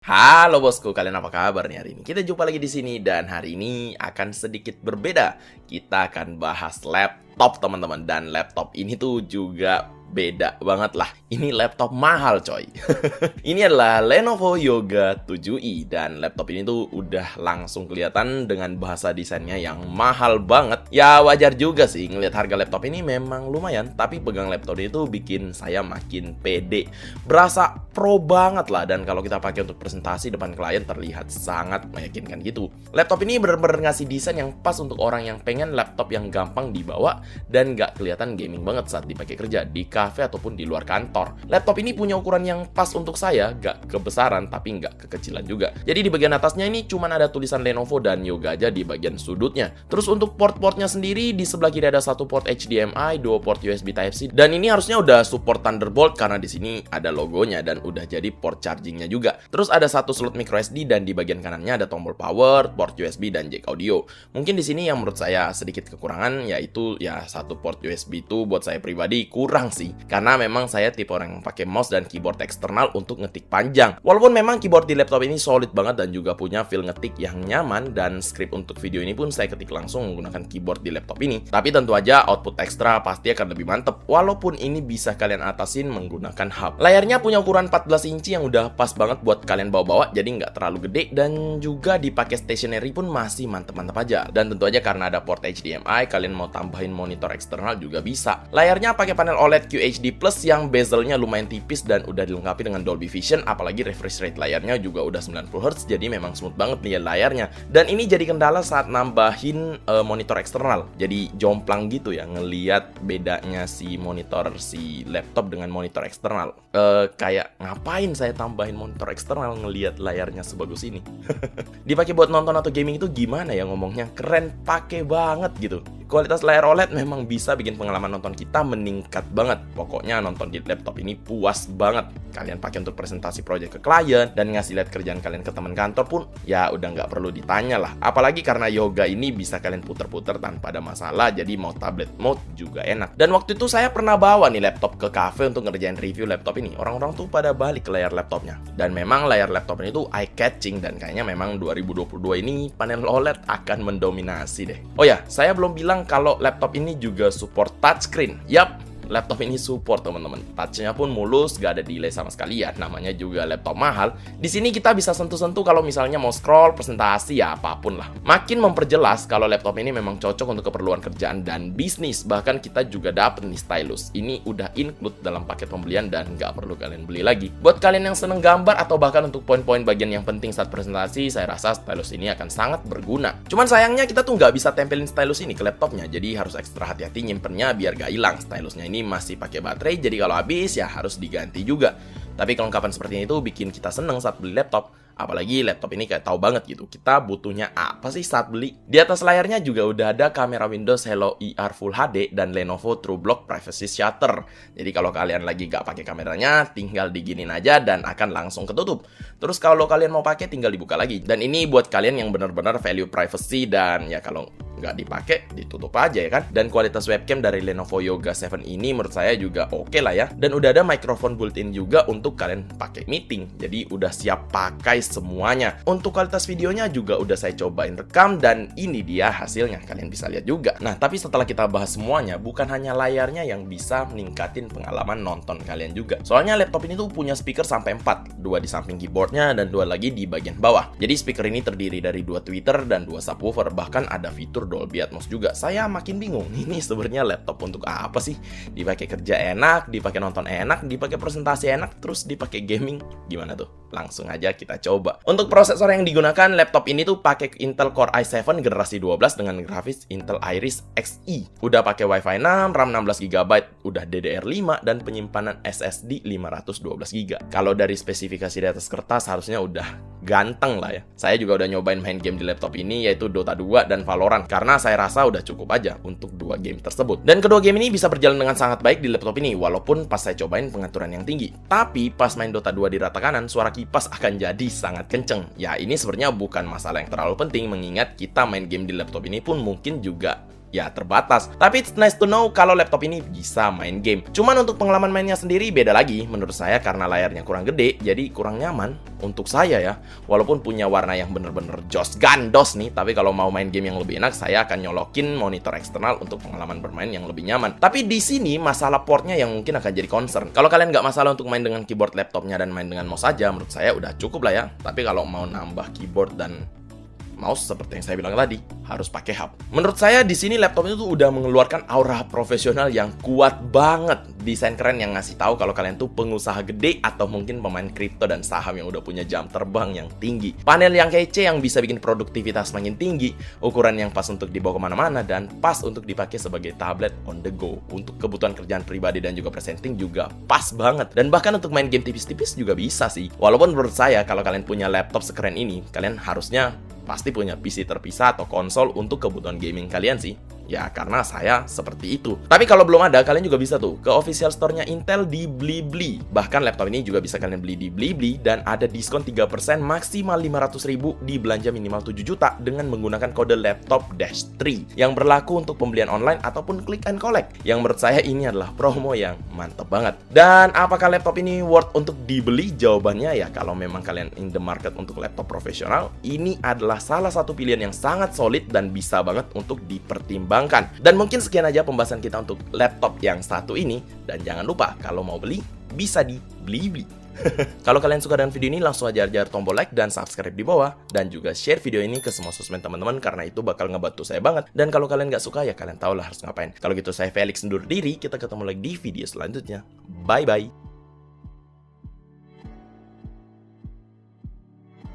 Halo bosku, kalian apa kabar nih hari ini? Kita jumpa lagi di sini dan hari ini akan sedikit berbeda. Kita akan bahas laptop teman-teman, dan laptop ini tuh juga beda banget lah. Ini laptop mahal coy. Ini adalah Lenovo Yoga 7i dan laptop ini tuh udah langsung kelihatan dengan bahasa desainnya yang mahal banget. Ya wajar juga sih ngelihat harga laptop ini memang lumayan, tapi pegang laptop itu bikin saya makin pede. Berasa pro banget lah, dan kalau kita pakai untuk presentasi depan klien terlihat sangat meyakinkan gitu. Laptop ini bener-bener ngasih desain yang pas untuk orang yang pengen laptop yang gampang dibawa dan gak kelihatan gaming banget saat dipakai kerja di kafe ataupun di luar kantor. Laptop ini punya ukuran yang pas untuk saya, gak kebesaran tapi gak kekecilan juga. Jadi di bagian atasnya ini cuma ada tulisan Lenovo dan Yoga aja di bagian sudutnya. Terus untuk port-portnya sendiri, di sebelah kiri ada satu port HDMI, dua port USB Type-C, dan ini harusnya udah support Thunderbolt karena di sini ada logonya dan udah jadi port chargingnya juga. Terus ada satu slot microSD dan di bagian kanannya ada tombol power, port USB dan jack audio. Mungkin di sini yang menurut saya sedikit kekurangan yaitu ya satu port USB itu buat saya pribadi kurang sih. Karena memang saya tipe orang yang pakai mouse dan keyboard eksternal untuk ngetik panjang. Walaupun memang keyboard di laptop ini solid banget dan juga punya feel ngetik yang nyaman, dan script untuk video ini pun saya ketik langsung menggunakan keyboard di laptop ini. Tapi tentu aja output ekstra pasti akan lebih mantep, walaupun ini bisa kalian atasin menggunakan hub. Layarnya punya ukuran 14 inci yang udah pas banget buat kalian bawa-bawa, jadi nggak terlalu gede, dan juga dipakai stationary pun masih mantep-mantep aja. Dan tentu aja karena ada port HDMI, kalian mau tambahin monitor eksternal juga bisa. Layarnya pakai panel OLED QHD Plus yang bezelnya lumayan tipis dan udah dilengkapi dengan Dolby Vision, apalagi refresh rate layarnya juga udah 90Hz, jadi memang smooth banget nih layarnya. Dan ini jadi kendala saat nambahin monitor eksternal. Jadi jomplang gitu ya ngelihat bedanya si monitor si laptop dengan monitor eksternal. Kayak ngapain saya tambahin monitor eksternal ngelihat layarnya sebagus ini. Dipakai buat nonton atau gaming itu gimana ya ngomongnya? Keren, pakai banget gitu. Kualitas layar OLED memang bisa bikin pengalaman nonton kita meningkat banget. Pokoknya nonton di laptop ini puas banget. Kalian pakai untuk presentasi project ke klien dan ngasih lihat kerjaan kalian ke teman kantor pun ya udah nggak perlu ditanya lah. Apalagi karena Yoga ini bisa kalian puter-puter tanpa ada masalah, jadi mau tablet mode juga enak. Dan waktu itu saya pernah bawa nih laptop ke cafe untuk ngerjain review laptop ini. Orang-orang tuh pada balik ke layar laptopnya. Dan memang layar laptop ini tuh eye-catching, dan kayaknya memang 2022 ini panel OLED akan mendominasi deh. Oh ya, saya belum bilang kalau laptop ini juga support touchscreen. Yap, laptop ini support teman-teman. Touch-nya pun mulus, gak ada delay sama sekali ya. Namanya juga laptop mahal. Di sini kita bisa sentuh-sentuh kalau misalnya mau scroll, presentasi, ya apapun lah. Makin memperjelas kalau laptop ini memang cocok untuk keperluan kerjaan dan bisnis. Bahkan kita juga dapet nih stylus. Ini udah include dalam paket pembelian dan gak perlu kalian beli lagi. Buat kalian yang seneng gambar atau bahkan untuk poin-poin bagian yang penting saat presentasi, saya rasa stylus ini akan sangat berguna. Cuman sayangnya kita tuh nggak bisa tempelin stylus ini ke laptopnya. Jadi harus ekstra hati-hati nyimpennya biar gak hilang. Stylusnya ini masih pakai baterai, jadi kalau habis ya harus diganti juga. Tapi kelengkapan seperti itu bikin kita seneng saat beli laptop. Apalagi laptop ini kayak tahu banget gitu, kita butuhnya apa sih saat beli. Di atas layarnya juga udah ada kamera Windows Hello ER Full HD dan Lenovo TrueBlock Privacy Shutter. Jadi kalau kalian lagi gak pakai kameranya, tinggal diginin aja dan akan langsung ketutup. Terus kalau kalian mau pakai, tinggal dibuka lagi. Dan ini buat kalian yang benar-benar value privacy, dan ya kalau nggak dipakai, ditutup aja ya kan. Dan kualitas webcam dari Lenovo Yoga 7 ini menurut saya juga oke lah ya. Dan udah ada mikrofon built-in juga untuk kalian pakai meeting. Jadi udah siap pakai semuanya. Untuk kualitas videonya juga udah saya cobain rekam, dan ini dia hasilnya, kalian bisa lihat juga. Nah, tapi setelah kita bahas semuanya, bukan hanya layarnya yang bisa meningkatin pengalaman nonton kalian juga. Soalnya laptop ini tuh punya speaker sampai 4, 2 di samping keyboardnya dan 2 lagi di bagian bawah. Jadi speaker ini terdiri dari 2 tweeter dan 2 subwoofer, bahkan ada fitur Dolby Atmos juga. Saya makin bingung, ini sebenarnya laptop untuk apa sih? Dipakai kerja enak, dipakai nonton enak, dipakai presentasi enak, terus dipakai gaming, gimana tuh? Langsung aja kita coba. Untuk prosesor yang digunakan, laptop ini tuh pakai Intel Core i7 generasi 12 dengan grafis Intel Iris Xe. Udah pakai Wi-Fi 6, RAM 16GB, udah DDR5 dan penyimpanan SSD 512GB. Kalau dari spesifikasi di atas kertas harusnya udah ganteng lah ya. Saya juga udah nyobain main game di laptop ini, yaitu Dota 2 dan Valorant, karena saya rasa udah cukup aja untuk 2 game tersebut. Dan kedua game ini bisa berjalan dengan sangat baik di laptop ini, walaupun pas saya cobain pengaturan yang tinggi. Tapi pas main Dota 2 di rata kanan, suara kipas akan jadi sangat kenceng. Ya ini sebenarnya bukan masalah yang terlalu penting, mengingat kita main game di laptop ini pun mungkin juga ya terbatas. Tapi it's nice to know kalau laptop ini bisa main game. Cuman untuk pengalaman mainnya sendiri beda lagi menurut saya karena layarnya kurang gede, jadi kurang nyaman untuk saya ya. Walaupun punya warna yang bener-bener jos gandos nih, tapi kalau mau main game yang lebih enak, saya akan nyolokin monitor eksternal untuk pengalaman bermain yang lebih nyaman. Tapi di sini masalah portnya yang mungkin akan jadi concern. Kalau kalian nggak masalah untuk main dengan keyboard laptopnya dan main dengan mouse saja, menurut saya udah cukup lah ya. Tapi kalau mau nambah keyboard dan mouse seperti yang saya bilang tadi, harus pakai hub. Menurut saya di sini laptop itu tuh udah mengeluarkan aura profesional yang kuat banget. Desain keren yang ngasih tahu kalau kalian tuh pengusaha gede atau mungkin pemain kripto dan saham yang udah punya jam terbang yang tinggi. Panel yang kece yang bisa bikin produktivitas makin tinggi, ukuran yang pas untuk dibawa kemana-mana dan pas untuk dipakai sebagai tablet on the go. Untuk kebutuhan kerjaan pribadi dan juga presenting juga pas banget. Dan bahkan untuk main game tipis-tipis juga bisa sih. Walaupun menurut saya kalau kalian punya laptop sekeren ini, kalian harusnya pasti punya PC terpisah atau konsol untuk kebutuhan gaming kalian sih. Ya, karena saya seperti itu. Tapi kalau belum ada, kalian juga bisa tuh ke official store-nya Intel di Blibli. Bahkan laptop ini juga bisa kalian beli di Blibli dan ada diskon 3% maksimal 500.000 di belanja minimal 7 juta dengan menggunakan kode laptop-3 yang berlaku untuk pembelian online ataupun click and collect. Yang menurut saya ini adalah promo yang mantep banget. Dan apakah laptop ini worth untuk dibeli? Jawabannya ya kalau memang kalian in the market untuk laptop profesional, ini adalah salah satu pilihan yang sangat solid dan bisa banget untuk dipertimbangkan. Dan mungkin sekian aja pembahasan kita untuk laptop yang satu ini. Dan jangan lupa kalau mau beli bisa di Blibli. Kalau kalian suka dengan video ini langsung aja jar tombol like dan subscribe di bawah. Dan juga share video ini ke semua sosmed teman-teman karena itu bakal ngebantu saya banget. Dan kalau kalian nggak suka ya kalian tahu lah harus ngapain. Kalau gitu saya Felix undur diri, kita ketemu lagi di video selanjutnya. Bye bye.